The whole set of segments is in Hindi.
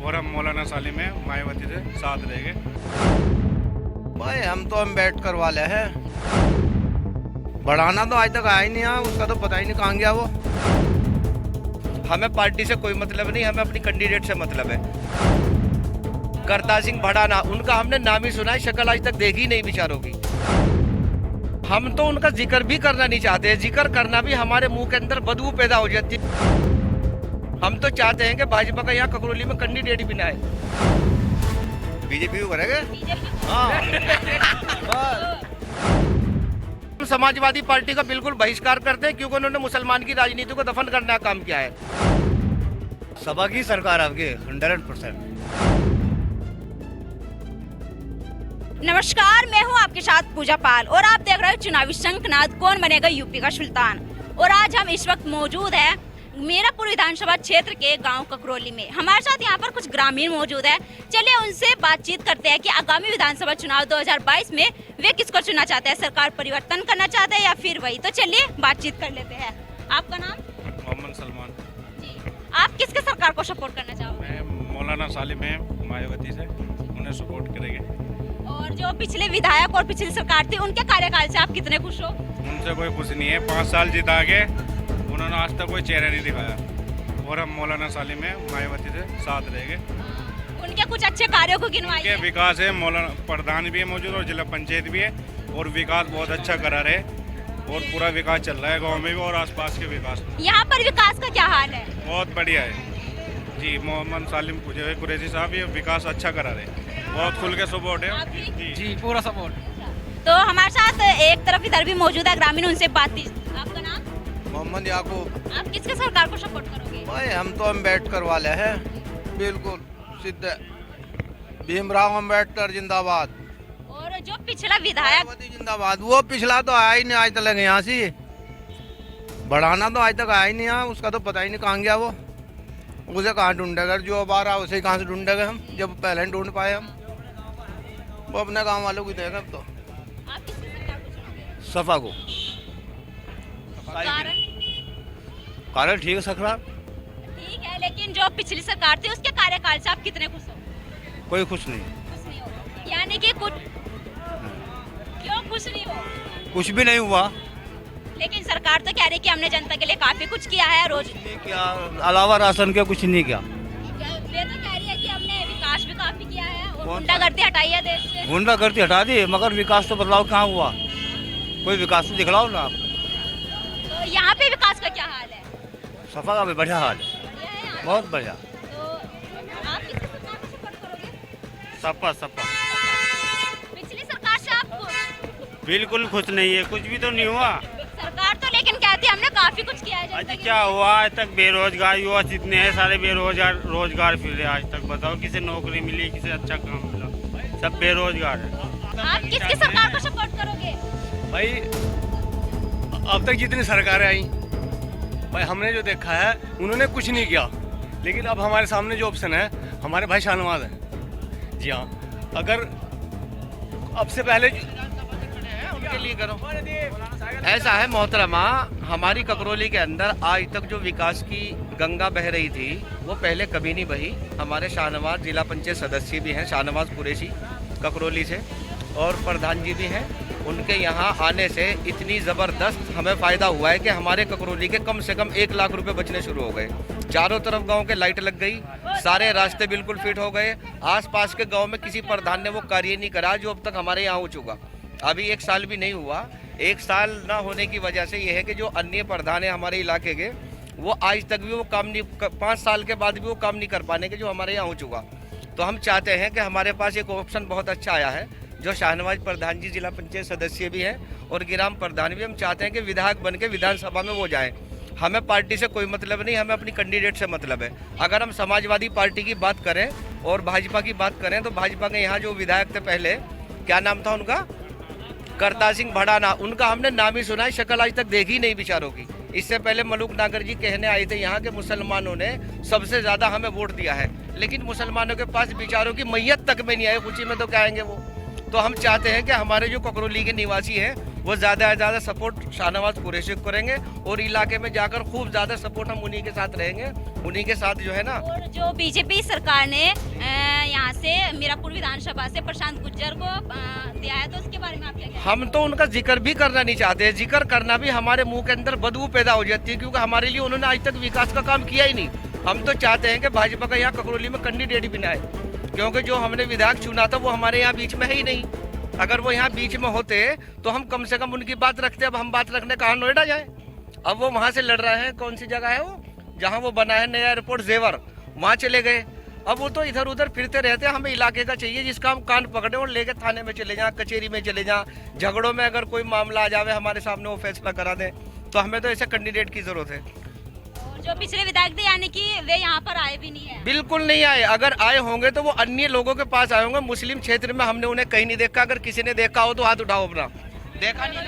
और हम मौलाना सालिम में मायावती से साथ रहेंगे। भाई हम तो अम्बेडकर वाले हैं। बढ़ाना तो आज तक आया ही नहीं है, उसका तो पता ही नहीं कहाँ गया वो। हमें पार्टी से कोई मतलब नहीं, हमें अपनी कैंडिडेट से मतलब है। करतार सिंह भड़ाना, उनका हमने नाम ही सुना है, शक्ल आज तक देखी नहीं बेचारों की। हम तो उनका जिक्र भी करना नहीं चाहते, जिक्र करना भी हमारे मुंह के अंदर बदबू पैदा हो जाती है। हम तो चाहते हैं कि भाजपा का यहाँ ककरौली में कैंडिडेट भी ना आए। बीजेपी को करेंगे। हम समाजवादी पार्टी का बिल्कुल बहिष्कार करते हैं, क्योंकि उन्होंने मुसलमान की राजनीति को दफन करने का काम किया है। सभा की सरकार आपकी 100%। नमस्कार, मैं हूं आपके साथ पूजा पाल और आप देख रहे हो चुनावी शंखनाद कौन बनेगा यूपी का सुल्तान। और आज हम इस वक्त मौजूद है मीरापुर विधानसभा क्षेत्र के गांव ककरौली में। हमारे साथ यहां पर कुछ ग्रामीण मौजूद है। चलिए उनसे बातचीत करते हैं कि आगामी विधानसभा चुनाव 2022 में वे किसको चुनना चाहते हैं, सरकार परिवर्तन करना चाहते हैं या फिर वही। तो चलिए बातचीत कर लेते हैं। आपका नाम? मोहम्मद सलमान। जी, आप किसके सरकार को सपोर्ट करना चाहोगे? मैं मौलाना सालिम में मायावती से उन्हें सपोर्ट करेंगे। और जो पिछले विधायक और पिछली सरकार थी उनके कार्यकाल से आप कितने खुश हो? उनसे कोई खुश नहीं है। 5 साल जिता के उन्होंने आज तक कोई चेहरा नहीं दिखाया। और हम मौलाना सालिम में मायावती से साथ रहेंगे। उनके कुछ अच्छे कार्यों को गिनवाइए। के विकास है, मौलाना प्रधान भी है मौजूद और जिला पंचायत भी है, और विकास बहुत अच्छा करा रहे और पूरा विकास चल रहा है गांव में भी और आसपास के विकास में। यहाँ पर विकास का क्या हाल है? बहुत बढ़िया है जी। मोहम्मद सालिम कुरैशी साहब ये विकास अच्छा करा रहे, बहुत खुल के सपोर्ट है जी, पूरा सपोर्ट। तो हमारे साथ एक तरफ इधर भी मौजूद है ग्रामीण, उनसे बातचीत। आपका नाम? मोहम्मद याकूब। आप किसके सरकार को सपोर्ट करोगे? भाई हम तो अम्बेडकर वाले हैं, बिल्कुल सिद्ध। भीमराव अम्बेडकर जिंदाबाद। और जो पिछला विधायक मायावती जिंदाबाद। वो पिछला तो आया ही नहीं आज तक यहाँ से। बढ़ाना तो आज तक आया ही नहीं है, उसका तो पता ही नहीं कहाँ गया वो। उसे कहाँ ढूंढेगा, जो अब आ रहा उसे कहाँ से ढूंढेगा हम, जब पहले नहीं ढूंढ पाए हम। वो अपने गांव वालों को देगा अब तो। आप किसके सरकार को चुनोगे? सफा को। कारण? कारण ठीक है सकरा। ठीक है, लेकिन जो पिछली सरकार थी उसके कार्यकाल से आप कितने खुश हो? कोई खुश नहीं। खुश नहीं हो, यानी कि कुछ क्यों खुश नहीं हो? कुछ भी नहीं हुआ। लेकिन सरकार तो कह रही है कि हमने जनता के लिए काफी कुछ किया है। रोज क्या अलावा राशन के कुछ नहीं किया। वे तो कह रही है कि हमने विकास भी काफी किया है और कौन गुंडागर्दी हटाई है देश से। गुंडागर्दी हटा दी, मगर विकास तो बदलाव कहाँ हुआ? कोई विकास तो दिखलाओ ना आप। तो यहाँ पे विकास का क्या हाल है? सफा का भी बढ़िया हाल है, बढ़िया है यहाँ? बहुत बढ़िया। तो आप किसके सरकार को सपोर्ट करोगे? सपा सपा। पिछली सरकार से आप बिल्कुल खुश नहीं है, कुछ भी तो नहीं हुआ। सरकार तो लेकिन कहती है हमने काफी कुछ किया है जनता अच्छा के क्या हुआ आज तक? बेरोजगार युवा जितने हैं सारे बेरोजगार रोजगार फिर रहे आज तक। बताओ किसे नौकरी मिली, किसे अच्छा काम मिला? सब बेरोजगार है। लिए। आप किसकी सरकार को सपोर्ट करोगे? भाई अब तक जितनी सरकारें आई, भाई हमने जो देखा है उन्होंने कुछ नहीं किया। लेकिन अब हमारे सामने जो ऑप्शन है, हमारे भाई शाहनवाज है। जी हाँ, अगर अब से पहले उनके लिए करो। ऐसा है मोहतरमा, हमारी ककरौली के अंदर आज तक जो विकास की गंगा बह रही थी वो पहले कभी नहीं बही। हमारे शाहनवाज जिला पंचायत सदस्य भी हैं, शाहनवाज कुरैशी ककरौली से, और प्रधान जी भी हैं। उनके यहाँ आने से इतनी ज़बरदस्त हमें फ़ायदा हुआ है कि हमारे ककरौली के कम से कम 1 लाख रुपए बचने शुरू हो गए। चारों तरफ गांव के लाइट लग गई, सारे रास्ते बिल्कुल फिट हो गए। आसपास के गांव में किसी प्रधान ने वो कार्य नहीं करा जो अब तक हमारे यहाँ हो चुका। अभी 1 साल भी नहीं हुआ। 1 साल ना होने की वजह से ये है कि जो अन्य प्रधान है हमारे इलाके के, वो आज तक भी वो काम नहीं, 5 साल के बाद भी वो काम नहीं कर पाने के जो हमारे यहाँ हो चुका। तो हम चाहते हैं कि हमारे पास एक ऑप्शन बहुत अच्छा आया है, जो शाहनवाज प्रधान जी जिला पंचायत सदस्य भी हैं और ग्राम प्रधान भी। हम चाहते हैं कि विधायक बन के विधानसभा में वो जाएं। हमें पार्टी से कोई मतलब नहीं, हमें अपनी कैंडिडेट से मतलब है। अगर हम समाजवादी पार्टी की बात करें और भाजपा की बात करें तो भाजपा के यहाँ जो विधायक थे पहले, क्या नाम था उनका, करतार सिंह भड़ाना, उनका हमने नाम ही सुना है, शक्ल आज तक देखी नहीं बेचारों की। इससे पहले मलूक नागर जी कहने आए थे यहाँ के मुसलमानों ने सबसे ज्यादा हमें वोट दिया है, लेकिन मुसलमानों के पास बेचारों की मैयत तक में नहीं आए, खुशी में तो क्या आएंगे वो। तो हम चाहते हैं कि हमारे जो ककरौली के निवासी हैं वो ज़्यादा से ज़्यादा सपोर्ट शाहनवाज कुरैशी को करेंगे और इलाके में जाकर खूब ज़्यादा सपोर्ट हम उन्हीं के साथ रहेंगे, उन्हीं के साथ जो है ना। और जो बीजेपी सरकार ने यहाँ से मीरापुर विधानसभा से प्रशांत गुज्जर को दिया है, तो उसके बारे में आप क्या कहेंगे? हम तो उनका जिक्र भी करना नहीं चाहते, जिक्र करना भी हमारे मुंह के अंदर बदबू पैदा हो जाती है, क्योंकि हमारे लिए उन्होंने आज तक विकास का काम किया ही नहीं। हम तो चाहते हैं कि भाजपा का यहाँ ककरौली में कैंडिडेट भी ना आए, क्योंकि जो हमने विधायक चुना था वो हमारे यहाँ बीच में है ही नहीं। अगर वो यहाँ बीच में होते तो हम कम से कम उनकी बात रखते। अब हम बात रखने कहाँ नोएडा जाए? अब वो वहाँ से लड़ रहे हैं, कौन सी जगह है वो जहाँ वो बना है नया एयरपोर्ट जेवर, वहाँ चले गए। अब वो तो इधर उधर फिरते रहते हैं। हमें इलाके का चाहिए जिसका हम कान पकड़े और लेके थाने में चले जाएं, कचहरी में चले जाएं, झगड़ों में अगर कोई मामला आ जावे हमारे सामने वो फैसला करा दें। तो हमें तो ऐसे कैंडिडेट की जरूरत है। और जो पिछले विधायक थे यानी कि वे यहाँ पर आए भी नहीं है? बिल्कुल नहीं आए। अगर आए होंगे तो वो अन्य लोगों के पास आए होंगे। मुस्लिम क्षेत्र में हमने उन्हें कहीं नहीं देखा। अगर किसी ने देखा हो तो हाथ उठाओ अपना। देखा नहीं?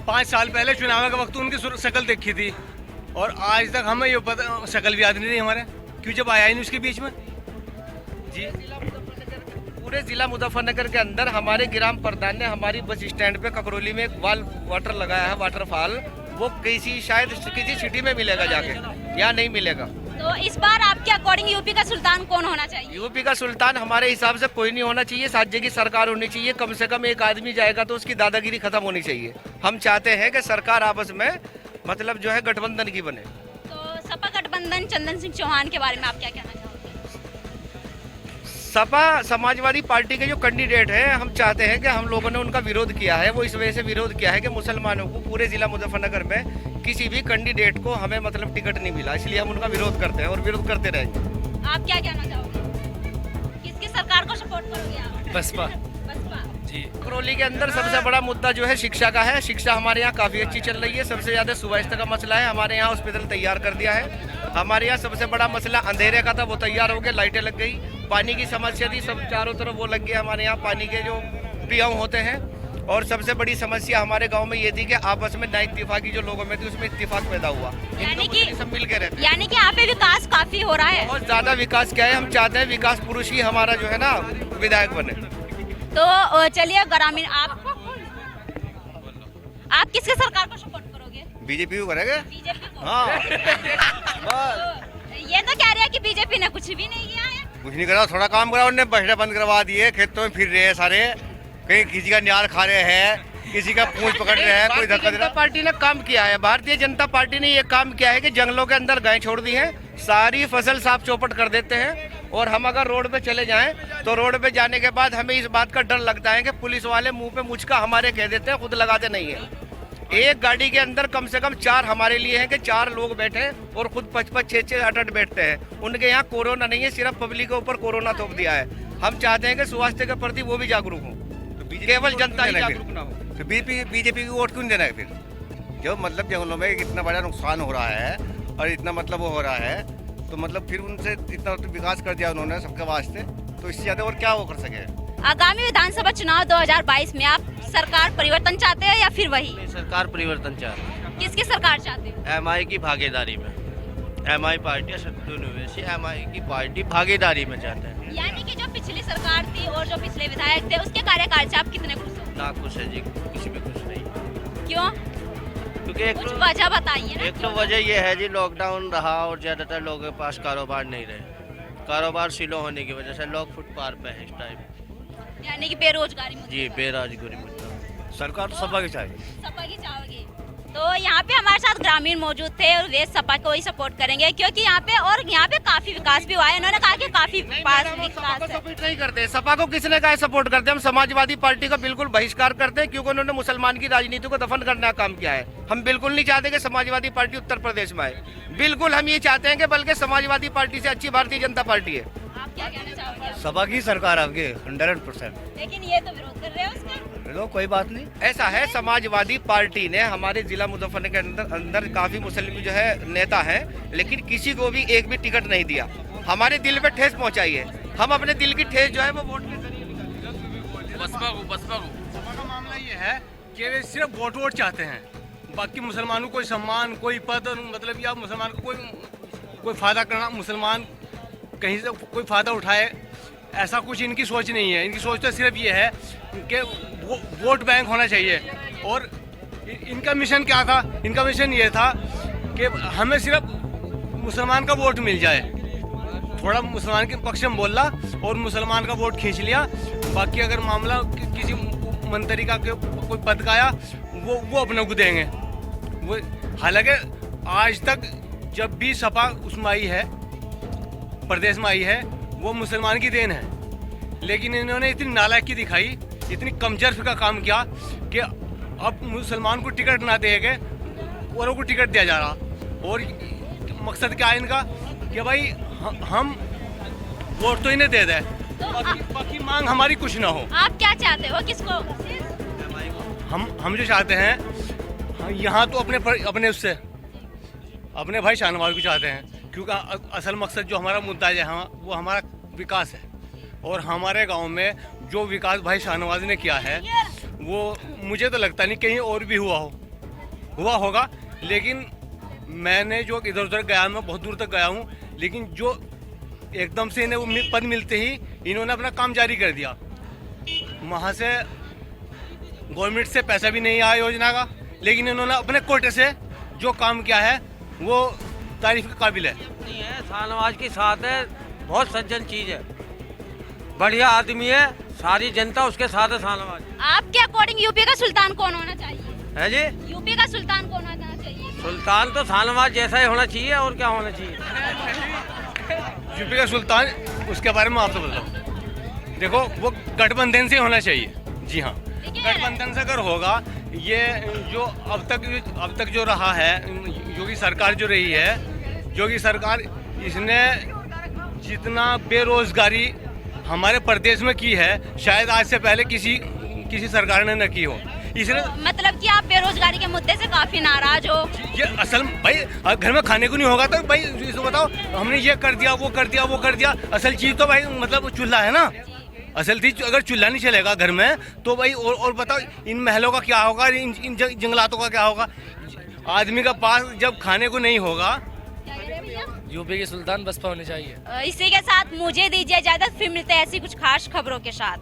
5 साल पहले चुनाव के वक्त उनकी शक्ल देखी थी और आज तक हमें ये पता शक्ल भी याद नहीं रही हमारे, क्यों जब आया ही नहीं उसके बीच में। जी पूरे जिला मुजफ्फरनगर के अंदर हमारे ग्राम प्रधान ने हमारी बस स्टैंड पे ककरौली में एक वाटर लगाया है, वाटरफॉल। वो शायद किसी सिटी में मिलेगा जाके, यहाँ नहीं मिलेगा। तो इस बार आपके अकॉर्डिंग यूपी का सुल्तान कौन होना चाहिए? यूपी का सुल्तान हमारे हिसाब से कोई नहीं होना चाहिए। राज्य की सरकार होनी चाहिए। कम से कम एक आदमी जाएगा तो उसकी दादागिरी खत्म होनी चाहिए। हम चाहते हैं कि सरकार आपस में मतलब जो है गठबंधन की बने। तो सपा गठबंधन चंदन सिंह चौहान के बारे में आप क्या कहना चाहोगे? सपा समाजवादी पार्टी के जो कैंडिडेट हैं, हम चाहते हैं कि हम लोगों ने उनका विरोध किया है। वो इस वजह से विरोध किया है कि मुसलमानों को पूरे जिला मुजफ्फरनगर में किसी भी कैंडिडेट को हमें मतलब टिकट नहीं मिला, इसलिए हम उनका विरोध करते हैं और विरोध करते रहेंगे। आप क्या कहना चाहोगे? किसकी सरकार को सपोर्ट करोगे आप? बसपा बसपा। जी। ककरौली के अंदर सबसे बड़ा मुद्दा जो है शिक्षा का है। शिक्षा हमारे यहाँ काफ़ी अच्छी चल रही है। सबसे ज़्यादा सुव्यवस्था का मसला है। हमारे यहाँ हॉस्पिटल तैयार कर दिया है। हमारे यहाँ सबसे बड़ा मसला अंधेरे का था, वो तैयार हो गया, लाइटें लग गई। पानी की समस्या थी, सब चारों तरफ वो लग गया। हमारे यहाँ पानी के जो पियाऊ होते हैं। और सबसे बड़ी समस्या हमारे गांव में ये थी कि आपस में ना इत्तेफाकी जो लोगों में थी उसमें इत्तेफाक पैदा हुआ। यानी कि सब मिल के रहते हैं। यानी कि यहाँ पे विकास काफी हो रहा है। बहुत ज्यादा विकास क्या है, हम चाहते हैं विकास पुरुष ही हमारा जो है ना विधायक बने। तो चलिए ग्रामीण आप किसके सरकार को सपोर्ट करोगे? बीजेपी को करेंगे। बीजेपी को? हाँ तो ये तो कह रहे हैं कि बीजेपी ने कुछ भी नहीं किया है। कुछ नहीं करा, थोड़ा काम करा उन्होंने, बछड़े बंद करवा दिए, खेतों में फिर रहे हैं सारे, कहीं किसी का न्यार खा रहे हैं, किसी का पूंछ पकड़ रहे हैं, कोई धक्का दे रहा। पार्टी ने काम किया है, भारतीय जनता पार्टी ने ये काम किया है कि जंगलों के अंदर गाय छोड़ दी है, सारी फसल साफ चौपट कर देते हैं। और हम अगर रोड पे चले जाएं तो रोड पे जाने के बाद हमें इस बात का डर लगता है कि पुलिस वाले मुंह पे मुचका हमारे कह देते हैं, खुद लगाते नहीं है। एक गाड़ी के अंदर कम से कम 4 हमारे लिए हैं कि 4 लोग बैठे और खुद 5-5, 6-6, 8-8 बैठते हैं। उनके यहाँ कोरोना नहीं है, सिर्फ पब्लिक के ऊपर कोरोना थोप दिया है। हम चाहते हैं कि स्वास्थ्य के प्रति वो भी जागरूक हों, केवल जनता ही जागरूक ना हो। तो बीजेपी की वोट क्यों देना है फिर? जो मतलब जंगलों में इतना बड़ा नुकसान हो रहा है और इतना मतलब वो हो रहा है, तो मतलब फिर उनसे इतना तो विकास कर दिया उन्होंने सबके वास्ते, तो इससे ज्यादा और क्या वो कर सके? आगामी विधानसभा चुनाव 2022 में आप सरकार परिवर्तन चाहते हैं या फिर वही? सरकार परिवर्तन चाहते हैं। किसकी सरकार चाहते हो? एमआई की भागीदारी में, एमआई पार्टी शत्रु निवेशी एमआई की पार्टी भागीदारी में चाहते हैं। यानी कि जो पिछली सरकार थी और जो पिछले विधायक थे उसके कार्यकाल से आप कितने खुश हो? ना खुश है जी, किसी में खुश नहीं। क्यों? क्योंकि कुछ वजह बताइए ना। एक तो वजह ये है जी, लॉकडाउन रहा और ज्यादातर लोगों के पास कारोबार नहीं रहे। कारोबार स्लो होने की वजह से लोग फुटपाथ पे हैं इस टाइम। यानी कि बेरोजगारी जी, बेरोजगारी मुद्दा। सरकार तो सपा की चाहिए। सपा की चाहोगे? तो यहाँ पे हमारे साथ ग्रामीण मौजूद थे और वे सपा को ही सपोर्ट करेंगे क्योंकि यहाँ पे काफी विकास भी हुआ है। उन्होंने कहा कि काफी विकास है। सपोर्ट नहीं करते। सपा को किसने कहा सपोर्ट करते? हम समाजवादी पार्टी का बिल्कुल बहिष्कार करते हैं क्योंकि उन्होंने मुसलमान की राजनीति को दफन करने का काम किया है। हम बिल्कुल नहीं चाहते कि समाजवादी पार्टी उत्तर प्रदेश में आए। बिल्कुल हम ये चाहते हैं कि बल्कि समाजवादी पार्टी से अच्छी भारतीय जनता पार्टी है। आप क्या कहना चाहोगे? सपा की सरकार आपके 100%। लेकिन ये तो विरोध कर रहे हैं उसका। लो कोई बात नहीं। ऐसा है, समाजवादी पार्टी ने हमारे जिला मुजफ्फरनगर के अंदर काफी मुस्लिम जो है नेता हैं, लेकिन किसी को भी एक भी टिकट नहीं दिया। हमारे दिल पे ठेस पहुंचाई है। हम अपने दिल की ठेस जो है वो वोट के जरिए। बसपा का मामला ये है कि वे सिर्फ वोट चाहते हैं, बाकी मुसलमानों को कोई सम्मान, कोई पद, मतलब या मुसलमान को कोई फायदा करना, मुसलमान कहीं से कोई फायदा उठाए, ऐसा कुछ इनकी सोच नहीं है। इनकी सोच तो सिर्फ ये है कि वोट बैंक होना चाहिए। और इनका मिशन क्या था? इनका मिशन ये था कि हमें सिर्फ मुसलमान का वोट मिल जाए, थोड़ा मुसलमान के पक्ष में बोला और मुसलमान का वोट खींच लिया, बाकी अगर मामला किसी मंत्री का कोई पद का आया वो अपने को देंगे। वो हालांकि आज तक जब भी सपा उसमें आई है, प्रदेश में आई है, वो मुसलमान की देन है, लेकिन इन्होंने इतनी नालायकी दिखाई, इतनी कमजोर का काम किया कि अब मुसलमान को टिकट ना दे के औरों को टिकट दिया जा रहा। और मकसद क्या है इनका कि भाई हम वोट तो इन्हें दे दें, बाकी मांग हमारी कुछ ना हो। आप क्या चाहते हो, किसको? हम जो चाहते हैं यहाँ तो अपने उससे अपने भाई शाहनवाज को चाहते हैं, क्योंकि असल मकसद जो हमारा मुद्दा है वो हमारा विकास है। और हमारे गांव में जो विकास भाई शाहनवाज ने किया है वो मुझे तो लगता नहीं कहीं और भी हुआ होगा, लेकिन मैंने जो इधर उधर गया, मैं बहुत दूर तक गया हूँ, लेकिन जो एकदम से इन्हें वो पद मिलते ही इन्होंने अपना काम जारी कर दिया। वहाँ से गवर्नमेंट से पैसा भी नहीं आया योजना का, लेकिन इन्होंने अपने कोटे से जो काम किया है वो तारीफ के काबिल है। नहीं है, शाहनवाज की साथ है, बहुत सज्जन चीज है, बढ़िया आदमी है, सारी जनता उसके साथ है शाहनवाज। आपके अकॉर्डिंग यूपी का सुल्तान कौन होना चाहिए? है जी, यूपी का सुल्तान कौन होना चाहिए? सुल्तान तो शाहनवाज जैसा ही होना चाहिए, और क्या होना चाहिए। यूपी का सुल्तान उसके बारे में आपसे बताओ, देखो वो गठबंधन से होना चाहिए। जी हाँ, गठबंधन से अगर होगा, ये जो अब तक जो रहा है, योगी सरकार जो रही है, योगी सरकार इसने जितना बेरोजगारी हमारे प्रदेश में की है, शायद आज से पहले किसी सरकार ने न की हो। इसने मतलब कि आप बेरोजगारी के मुद्दे से काफी नाराज हो? ये असल भाई घर में खाने को नहीं होगा तो भाई इसको बताओ हमने ये कर दिया, वो कर दिया। असल चीज तो भाई मतलब चूल्हा है ना। असल चीज अगर चूल्हा नहीं चलेगा घर में तो भाई और बताओ इन महलों का क्या होगा, इन जंगलातों का क्या होगा। आदमी का पास जब खाने को नहीं होगा। यूपी के सुल्तान बसपा होने चाहिए। इसी के साथ मुझे दीजिए इजाजत, फिर मिलते हैं ऐसी कुछ खास खबरों के साथ।